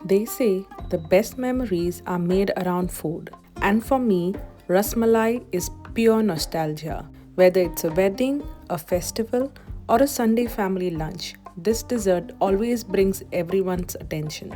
They say the best memories are made around food. And for me, Rasmalai is pure nostalgia. Whether it's a wedding, a festival, or a Sunday family lunch, this dessert always brings everyone's attention.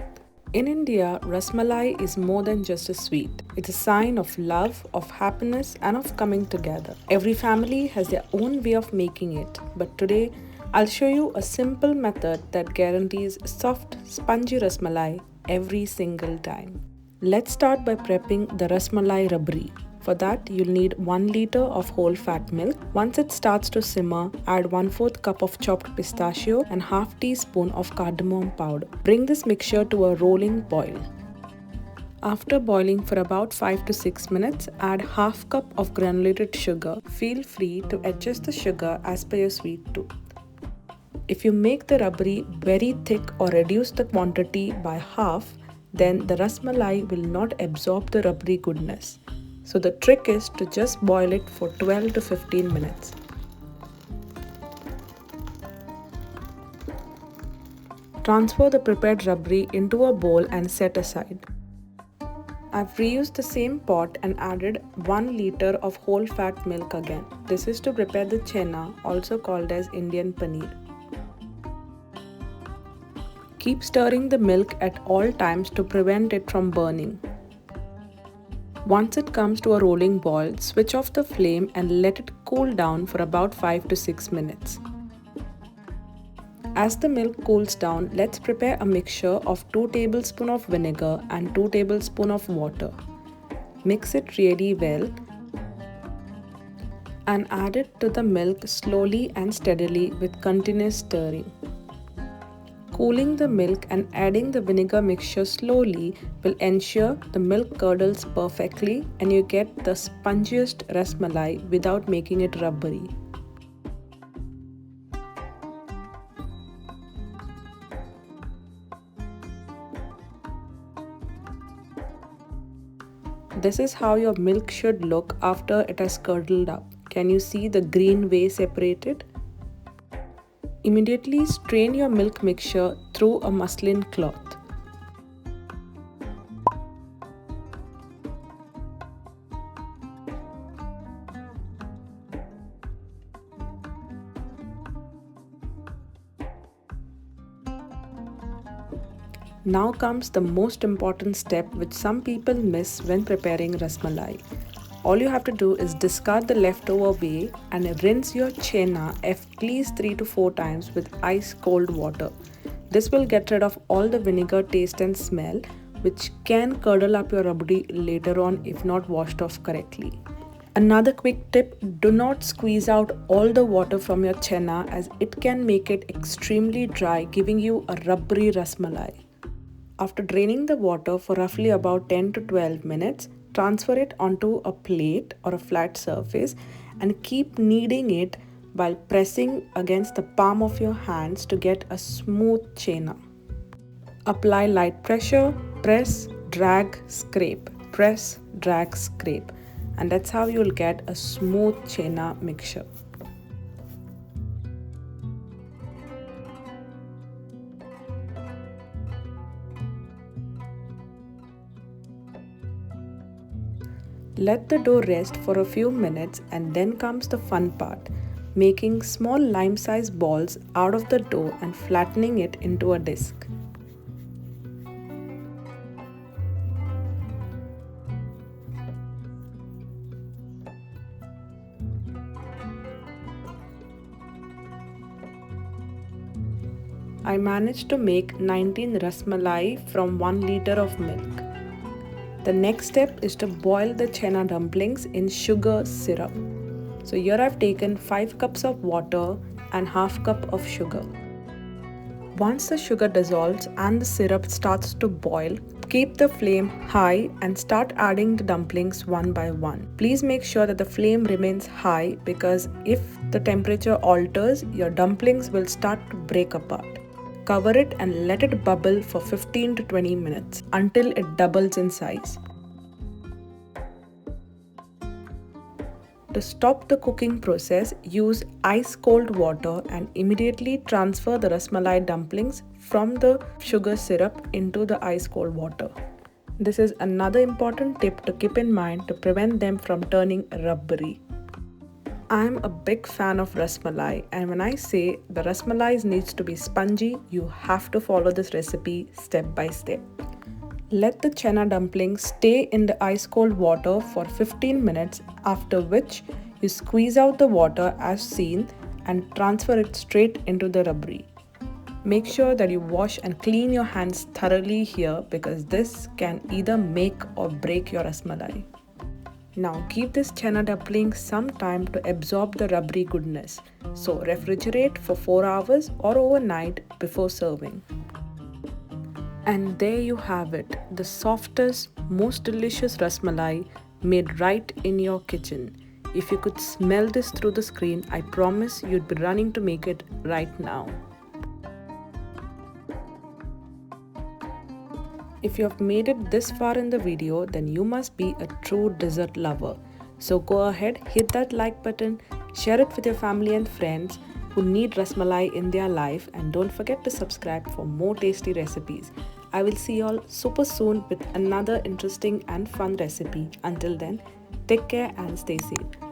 In India, Rasmalai is more than just a sweet. It's a sign of love, of happiness, and of coming together. Every family has their own way of making it, but today I'll show you a simple method that guarantees soft, spongy Rasmalai every single time. Let's start by prepping the Rasmalai rabri. For that, you'll need 1 liter of whole fat milk. Once it starts to simmer, add 1/4 cup of chopped pistachio and half teaspoon of cardamom powder. Bring this mixture to a rolling boil. After boiling for about 5 to 6 minutes, add half cup of granulated sugar. Feel free to adjust the sugar as per your sweet tooth. If you make the rabri very thick or reduce the quantity by half, then the rasmalai will not absorb the rabri goodness. So the trick is to just boil it for 12 to 15 minutes. Transfer the prepared rabri into a bowl and set aside. I've reused the same pot and added 1 liter of whole fat milk again. This is to prepare the chenna, also called as Indian paneer. Keep stirring the milk at all times to prevent it from burning. Once it comes to a rolling boil, switch off the flame and let it cool down for about 5 to 6 minutes. As the milk cools down, let's prepare a mixture of 2 tablespoons of vinegar and 2 tablespoons of water. Mix it really well and add it to the milk slowly and steadily with continuous stirring. Cooling the milk and adding the vinegar mixture slowly will ensure the milk curdles perfectly and you get the spongiest rasmalai without making it rubbery. This is how your milk should look after it has curdled up. Can you see the green whey separated? Immediately strain your milk mixture through a muslin cloth. Now comes the most important step which some people miss when preparing rasmalai. All you have to do is discard the leftover whey and rinse your chenna at least 3 to 4 times with ice cold water. This will get rid of all the vinegar taste and smell which can curdle up your rabdi later on if not washed off correctly. Another quick tip, do not squeeze out all the water from your chenna as it can make it extremely dry, giving you a rubbery rasmalai. After draining the water for roughly about 10 to 12 minutes, transfer it onto a plate or a flat surface and keep kneading it while pressing against the palm of your hands to get a smooth chenna. Apply light pressure, press, drag, scrape, press, drag, scrape, and that's how you'll get a smooth chenna mixture. Let the dough rest for a few minutes and then comes the fun part, making small lime-sized balls out of the dough and flattening it into a disc. I managed to make 19 rasmalai from 1 liter of milk. The next step is to boil the chenna dumplings in sugar syrup. So here I've taken 5 cups of water and half cup of sugar. Once the sugar dissolves and the syrup starts to boil, keep the flame high and start adding the dumplings one by one. Please make sure that the flame remains high because if the temperature alters, your dumplings will start to break apart. Cover it and let it bubble for 15 to 20 minutes until it doubles in size. To stop the cooking process, use ice cold water and immediately transfer the rasmalai dumplings from the sugar syrup into the ice cold water. This is another important tip to keep in mind to prevent them from turning rubbery. I'm a big fan of Rasmalai, and when I say the Rasmalai needs to be spongy, you have to follow this recipe step by step. Let the chenna dumplings stay in the ice cold water for 15 minutes, after which you squeeze out the water as seen and transfer it straight into the rubbery. Make sure that you wash and clean your hands thoroughly here because this can either make or break your Rasmalai. Now give this chenna dumpling some time to absorb the rubbery goodness. So refrigerate for 4 hours or overnight before serving. And there you have it, the softest, most delicious Rasmalai made right in your kitchen. If you could smell this through the screen, I promise you'd be running to make it right now. If you have made it this far in the video, then you must be a true dessert lover. So go ahead, hit that like button, share it with your family and friends who need Rasmalai in their life, and don't forget to subscribe for more tasty recipes. I will see you all super soon with another interesting and fun recipe. Until then, take care and stay safe.